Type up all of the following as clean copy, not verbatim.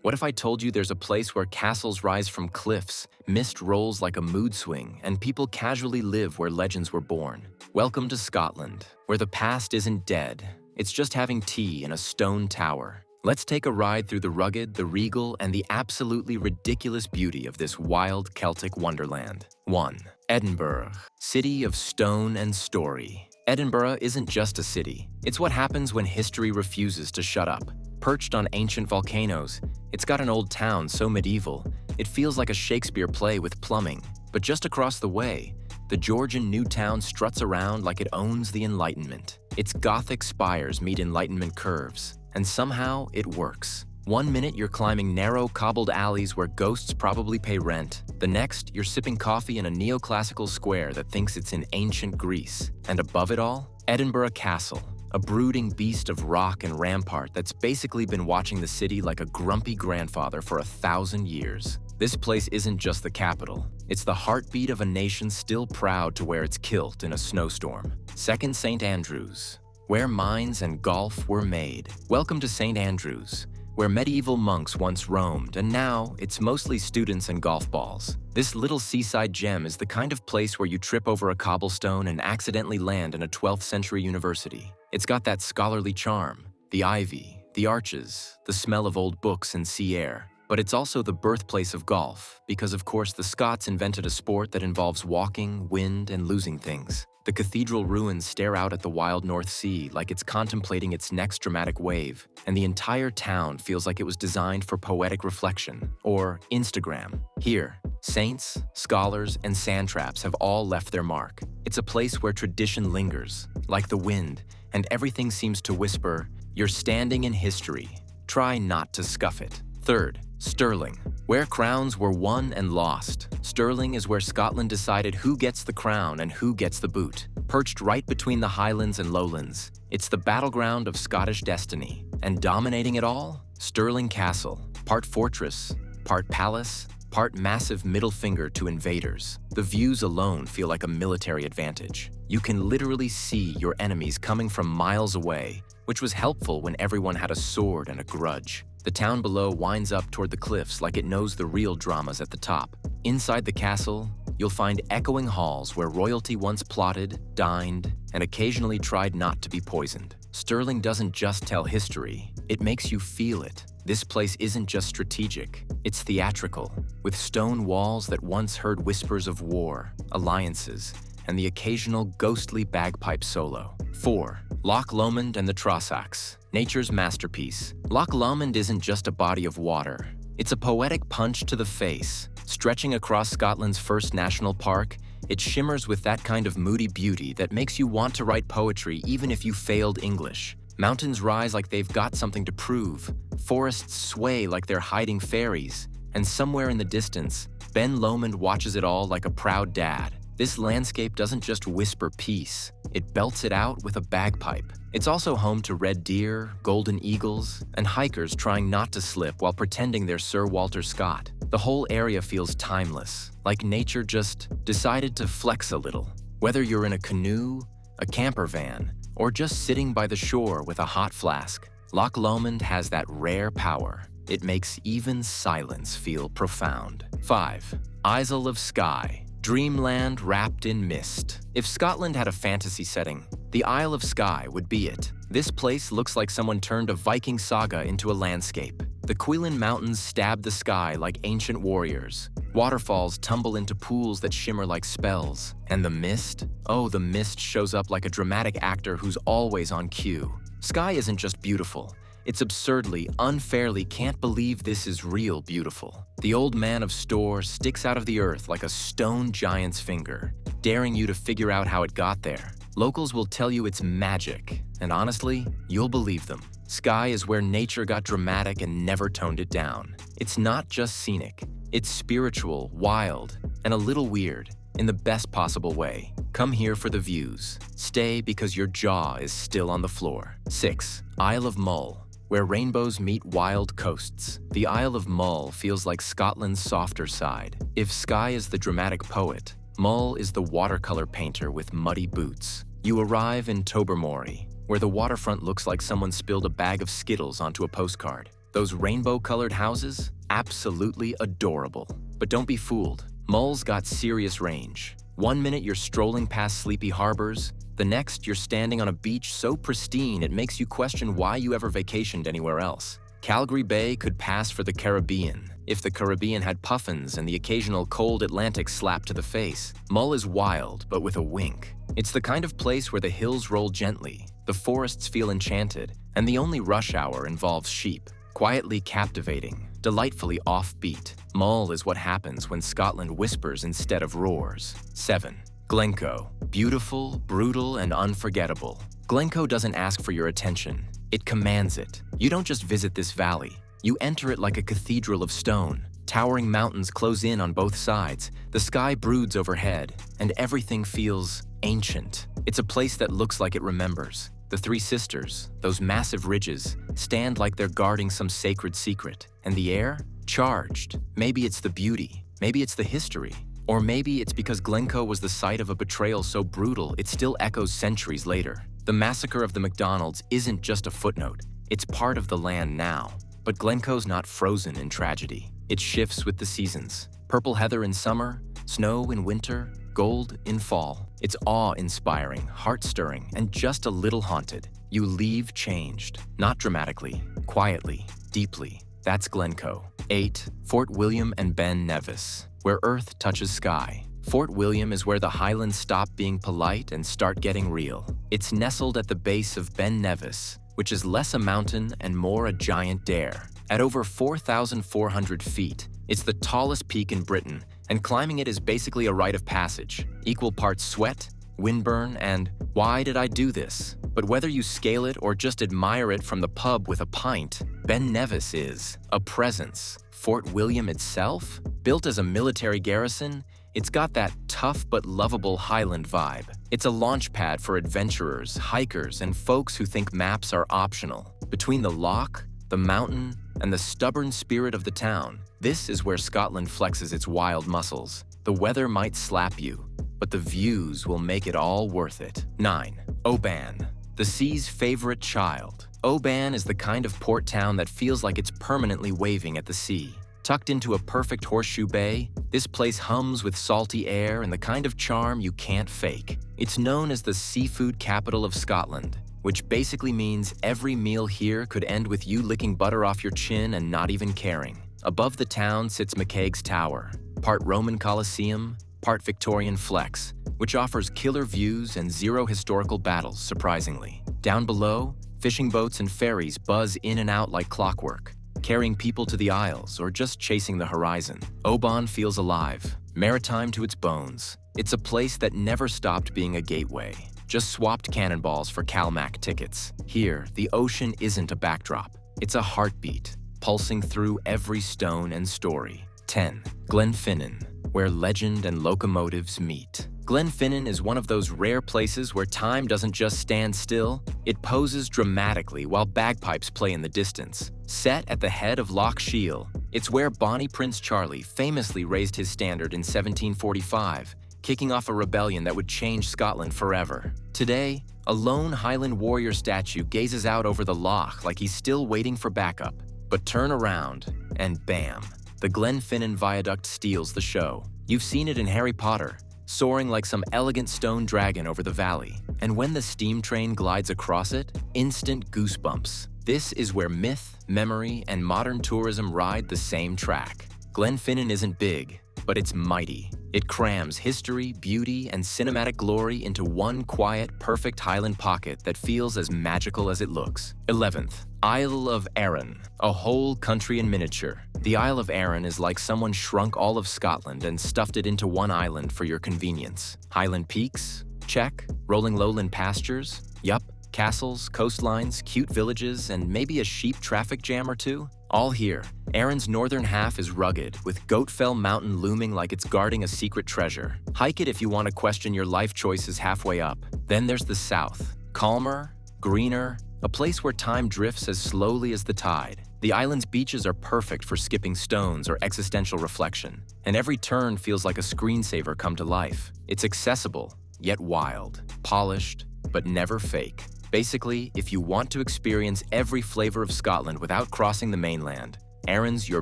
What if I told you there's a place where castles rise from cliffs, mist rolls like a mood swing, and people casually live where legends were born? Welcome to Scotland, where the past isn't dead. It's just having tea in a stone tower. Let's take a ride through the rugged, the regal, and the absolutely ridiculous beauty of this wild Celtic wonderland. 1. Edinburgh, city of stone and story. Edinburgh isn't just a city. It's what happens when history refuses to shut up. Perched on ancient volcanoes, it's got an old town so medieval, it feels like a Shakespeare play with plumbing. But just across the way, the Georgian new town struts around like it owns the Enlightenment. Its Gothic spires meet Enlightenment curves, and somehow it works. One minute you're climbing narrow, cobbled alleys where ghosts probably pay rent. The next, you're sipping coffee in a neoclassical square that thinks it's in ancient Greece. And above it all, Edinburgh Castle, a brooding beast of rock and rampart that's basically been watching the city like a grumpy grandfather for 1,000 years. This place isn't just the capital. It's the heartbeat of a nation still proud to wear its kilt in a snowstorm. 2nd St. Andrews, where mines and golf were made. Welcome to St. Andrews, where medieval monks once roamed, and now it's mostly students and golf balls. This little seaside gem is the kind of place where you trip over a cobblestone and accidentally land in a 12th century university. It's got that scholarly charm, the ivy, the arches, the smell of old books and sea air. But it's also the birthplace of golf, because of course the Scots invented a sport that involves walking, wind, and losing things. The cathedral ruins stare out at the wild North Sea like it's contemplating its next dramatic wave, and the entire town feels like it was designed for poetic reflection, or Instagram. Here, saints, scholars, and sand traps have all left their mark. It's a place where tradition lingers, like the wind, and everything seems to whisper, "You're standing in history. Try not to scuff it." 3rd, Stirling, where crowns were won and lost. Stirling is where Scotland decided who gets the crown and who gets the boot. Perched right between the Highlands and Lowlands, it's the battleground of Scottish destiny. And dominating it all, Stirling Castle, part fortress, part palace, part massive middle finger to invaders. The views alone feel like a military advantage. You can literally see your enemies coming from miles away, which was helpful when everyone had a sword and a grudge. The town below winds up toward the cliffs like it knows the real dramas at the top. Inside the castle, you'll find echoing halls where royalty once plotted, dined, and occasionally tried not to be poisoned. Stirling doesn't just tell history, it makes you feel it. This place isn't just strategic, it's theatrical, with stone walls that once heard whispers of war, alliances, and the occasional ghostly bagpipe solo. 4. Loch Lomond and the Trossachs, nature's masterpiece. Loch Lomond isn't just a body of water. It's a poetic punch to the face. Stretching across Scotland's first national park, it shimmers with that kind of moody beauty that makes you want to write poetry even if you failed English. Mountains rise like they've got something to prove. Forests sway like they're hiding fairies. And somewhere in the distance, Ben Lomond watches it all like a proud dad. This landscape doesn't just whisper peace, it belts it out with a bagpipe. It's also home to red deer, golden eagles, and hikers trying not to slip while pretending they're Sir Walter Scott. The whole area feels timeless, like nature just decided to flex a little. Whether you're in a canoe, a camper van, or just sitting by the shore with a hot flask, Loch Lomond has that rare power. It makes even silence feel profound. 5. Isle of Skye, dreamland wrapped in mist. If Scotland had a fantasy setting, the Isle of Skye would be it. This place looks like someone turned a Viking saga into a landscape. The Cuillin Mountains stab the sky like ancient warriors. Waterfalls tumble into pools that shimmer like spells. And the mist? Oh, the mist shows up like a dramatic actor who's always on cue. Skye isn't just beautiful. It's absurdly, unfairly can't believe this is real beautiful. The old man of Storr sticks out of the earth like a stone giant's finger, daring you to figure out how it got there. Locals will tell you it's magic, and honestly, you'll believe them. Skye is where nature got dramatic and never toned it down. It's not just scenic, it's spiritual, wild, and a little weird, in the best possible way. Come here for the views. Stay because your jaw is still on the floor. 6. Isle of Mull, where rainbows meet wild coasts. The Isle of Mull feels like Scotland's softer side. If Skye is the dramatic poet, Mull is the watercolor painter with muddy boots. You arrive in Tobermory, where the waterfront looks like someone spilled a bag of Skittles onto a postcard. Those rainbow-colored houses? Absolutely adorable. But don't be fooled. Mull's got serious range. One minute you're strolling past sleepy harbors, the next you're standing on a beach so pristine it makes you question why you ever vacationed anywhere else. Calgary Bay could pass for the Caribbean if the Caribbean had puffins and the occasional cold Atlantic slap to the face. Mull is wild, but with a wink. It's the kind of place where the hills roll gently, the forests feel enchanted, and the only rush hour involves sheep. Quietly captivating, delightfully offbeat, Mull is what happens when Scotland whispers instead of roars. 7. Glencoe. Beautiful, brutal, and unforgettable. Glencoe doesn't ask for your attention. It commands it. You don't just visit this valley. You enter it like a cathedral of stone. Towering mountains close in on both sides. The sky broods overhead, and everything feels ancient. It's a place that looks like it remembers. The Three Sisters, those massive ridges, stand like they're guarding some sacred secret. And the air? Charged. Maybe it's the beauty. Maybe it's the history. Or maybe it's because Glencoe was the site of a betrayal so brutal it still echoes centuries later. The massacre of the MacDonalds isn't just a footnote. It's part of the land now. But Glencoe's not frozen in tragedy. It shifts with the seasons. Purple heather in summer, snow in winter, gold in fall. It's awe-inspiring, heart-stirring, and just a little haunted. You leave changed. Not dramatically, quietly, deeply. That's Glencoe. 8. Fort William and Ben Nevis, where earth touches sky. Fort William is where the Highlands stop being polite and start getting real. It's nestled at the base of Ben Nevis, which is less a mountain and more a giant dare. At over 4,400 feet, it's the tallest peak in Britain, and climbing it is basically a rite of passage. Equal parts sweat, windburn, and why did I do this? But whether you scale it or just admire it from the pub with a pint, Ben Nevis is a presence. Fort William itself, built as a military garrison, it's got that tough but lovable Highland vibe. It's a launch pad for adventurers, hikers, and folks who think maps are optional. Between the loch, the mountain, and the stubborn spirit of the town, this is where Scotland flexes its wild muscles. The weather might slap you, but the views will make it all worth it. 9. Oban, the sea's favorite child. Oban is the kind of port town that feels like it's permanently waving at the sea. Tucked into a perfect horseshoe bay, this place hums with salty air and the kind of charm you can't fake. It's known as the seafood capital of Scotland, which basically means every meal here could end with you licking butter off your chin and not even caring. Above the town sits McCaig's Tower, part Roman Colosseum, part Victorian flex, which offers killer views and zero historical battles, surprisingly. Down below, fishing boats and ferries buzz in and out like clockwork, carrying people to the Isles or just chasing the horizon. Oban feels alive, maritime to its bones. It's a place that never stopped being a gateway, just swapped cannonballs for CalMac tickets. Here, the ocean isn't a backdrop. It's a heartbeat, pulsing through every stone and story. 10. Glenfinnan, where legend and locomotives meet. Glenfinnan is one of those rare places where time doesn't just stand still, it poses dramatically while bagpipes play in the distance. Set at the head of Loch Shiel, it's where Bonnie Prince Charlie famously raised his standard in 1745, kicking off a rebellion that would change Scotland forever. Today, a lone Highland warrior statue gazes out over the loch like he's still waiting for backup. But turn around, and bam, the Glenfinnan Viaduct steals the show. You've seen it in Harry Potter, soaring like some elegant stone dragon over the valley. And when the steam train glides across it, instant goosebumps. This is where myth, memory, and modern tourism ride the same track. Glenfinnan isn't big, but it's mighty. It crams history, beauty, and cinematic glory into one quiet, perfect Highland pocket that feels as magical as it looks. 11th, Isle of Arran, a whole country in miniature. The Isle of Arran is like someone shrunk all of Scotland and stuffed it into one island for your convenience. Highland peaks? Check. Rolling lowland pastures? Yup. Castles, coastlines, cute villages, and maybe a sheep traffic jam or two? All here. Arran's northern half is rugged, with Goatfell Mountain looming like it's guarding a secret treasure. Hike it if you want to question your life choices halfway up. Then there's the south. Calmer, greener, a place where time drifts as slowly as the tide. The island's beaches are perfect for skipping stones or existential reflection, and every turn feels like a screensaver come to life. It's accessible, yet wild, polished, but never fake. Basically, if you want to experience every flavor of Scotland without crossing the mainland, Erin's your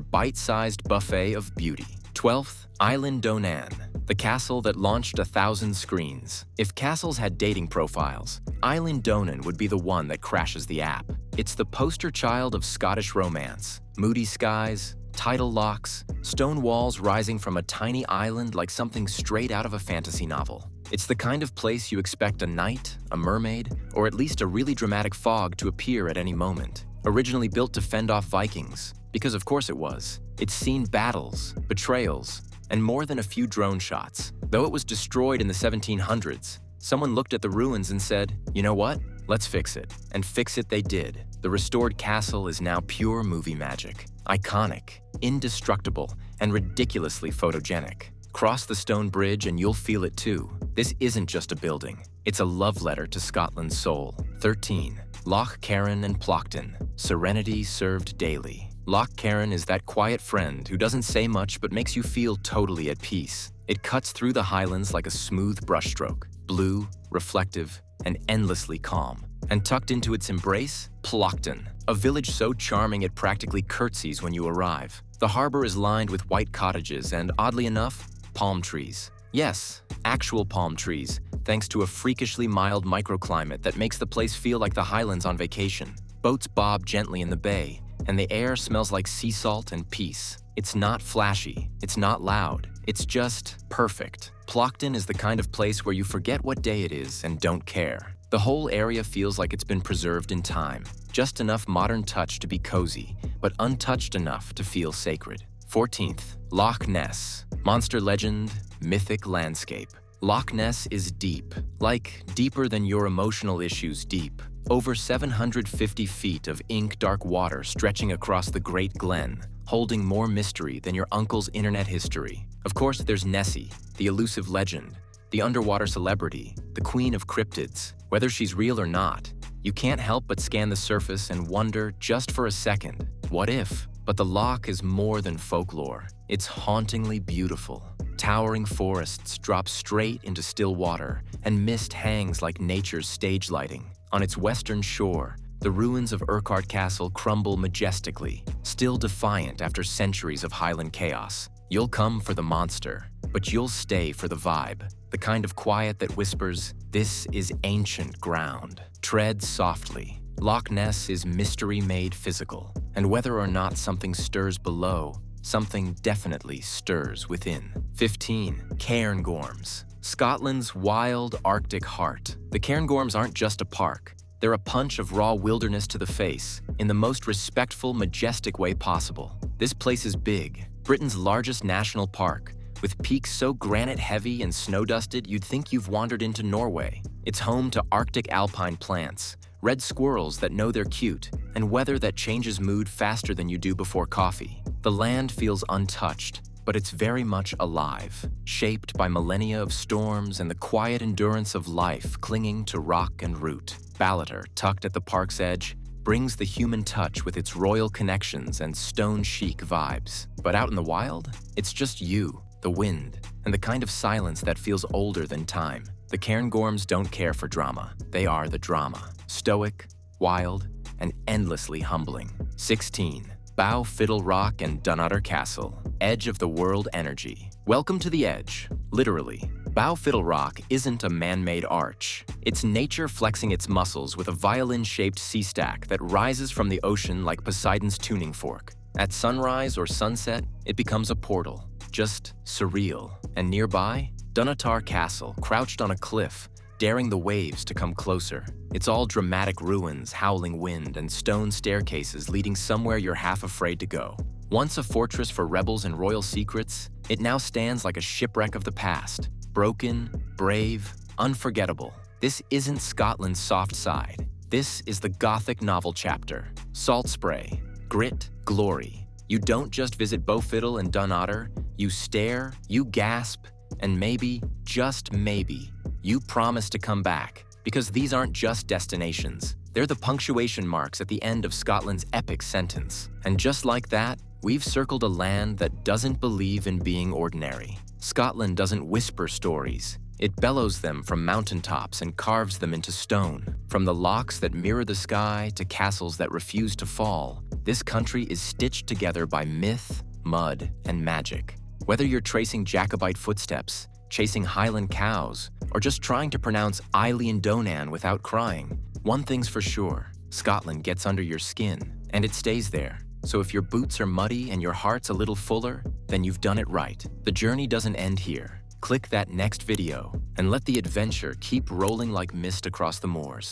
bite-sized buffet of beauty. 12th, Island Donan, the castle that launched 1,000 screens. If castles had dating profiles, Island Donan would be the one that crashes the app. It's the poster child of Scottish romance. Moody skies, tidal locks, stone walls rising from a tiny island like something straight out of a fantasy novel. It's the kind of place you expect a knight, a mermaid, or at least a really dramatic fog to appear at any moment. Originally built to fend off Vikings, because of course it was. It's seen battles, betrayals, and more than a few drone shots. Though it was destroyed in the 1700s, someone looked at the ruins and said, you know what? Let's fix it. And fix it they did. The restored castle is now pure movie magic. Iconic, indestructible, and ridiculously photogenic. Cross the stone bridge and you'll feel it too. This isn't just a building. It's a love letter to Scotland's soul. 13. Loch Carron and Plochton. Serenity served daily. Loch Carron is that quiet friend who doesn't say much but makes you feel totally at peace. It cuts through the Highlands like a smooth brushstroke. Blue, reflective, and endlessly calm. And tucked into its embrace, Plochton, a village so charming it practically curtsies when you arrive. The harbor is lined with white cottages and, oddly enough, palm trees. Yes, actual palm trees, thanks to a freakishly mild microclimate that makes the place feel like the Highlands on vacation. Boats bob gently in the bay, and the air smells like sea salt and peace. It's not flashy, it's not loud, it's just perfect. Plochton is the kind of place where you forget what day it is and don't care. The whole area feels like it's been preserved in time, just enough modern touch to be cozy, but untouched enough to feel sacred. 14th, Loch Ness. Monster legend, mythic landscape. Loch Ness is deep, like deeper than your emotional issues deep. Over 750 feet of ink-dark water stretching across the Great Glen, holding more mystery than your uncle's internet history. Of course, there's Nessie, the elusive legend, the underwater celebrity, the queen of cryptids. Whether she's real or not, you can't help but scan the surface and wonder just for a second, what if? But the loch is more than folklore. It's hauntingly beautiful. Towering forests drop straight into still water, and mist hangs like nature's stage lighting. On its western shore, the ruins of Urquhart Castle crumble majestically, still defiant after centuries of Highland chaos. You'll come for the monster, but you'll stay for the vibe, the kind of quiet that whispers, this is ancient ground. Tread softly. Loch Ness is mystery made physical, and whether or not something stirs below, something definitely stirs within. 15. Cairngorms. Scotland's wild Arctic heart. The Cairngorms aren't just a park. They're a punch of raw wilderness to the face, in the most respectful, majestic way possible. This place is big, Britain's largest national park, with peaks so granite-heavy and snow-dusted you'd think you've wandered into Norway. It's home to Arctic alpine plants, red squirrels that know they're cute, and weather that changes mood faster than you do before coffee. The land feels untouched, but it's very much alive, shaped by millennia of storms and the quiet endurance of life clinging to rock and root. Ballater, tucked at the park's edge, brings the human touch with its royal connections and stone chic vibes. But out in the wild, it's just you, the wind, and the kind of silence that feels older than time. The Cairngorms don't care for drama. They are the drama. Stoic, wild, and endlessly humbling. 16. Bow Fiddle Rock and Dunnottar Castle. Edge of the world energy. Welcome to the edge, literally. Bow Fiddle Rock isn't a man-made arch. It's nature flexing its muscles with a violin-shaped sea stack that rises from the ocean like Poseidon's tuning fork. At sunrise or sunset, it becomes a portal, just surreal. And nearby, Dunnottar Castle, crouched on a cliff, daring the waves to come closer. It's all dramatic ruins, howling wind, and stone staircases leading somewhere you're half afraid to go. Once a fortress for rebels and royal secrets, it now stands like a shipwreck of the past. Broken, brave, unforgettable. This isn't Scotland's soft side. This is the Gothic novel chapter. Salt spray, grit, glory. You don't just visit Bowfiddle and Dunnottar, you stare, you gasp, and maybe, just maybe, you promise to come back. Because these aren't just destinations. They're the punctuation marks at the end of Scotland's epic sentence. And just like that, we've circled a land that doesn't believe in being ordinary. Scotland doesn't whisper stories. It bellows them from mountaintops and carves them into stone. From the lochs that mirror the sky to castles that refuse to fall, this country is stitched together by myth, mud, and magic. Whether you're tracing Jacobite footsteps, chasing Highland cows, or just trying to pronounce Eilean Donan without crying, one thing's for sure: Scotland gets under your skin, and it stays there. So if your boots are muddy and your heart's a little fuller, then you've done it right. The journey doesn't end here. Click that next video and let the adventure keep rolling like mist across the moors.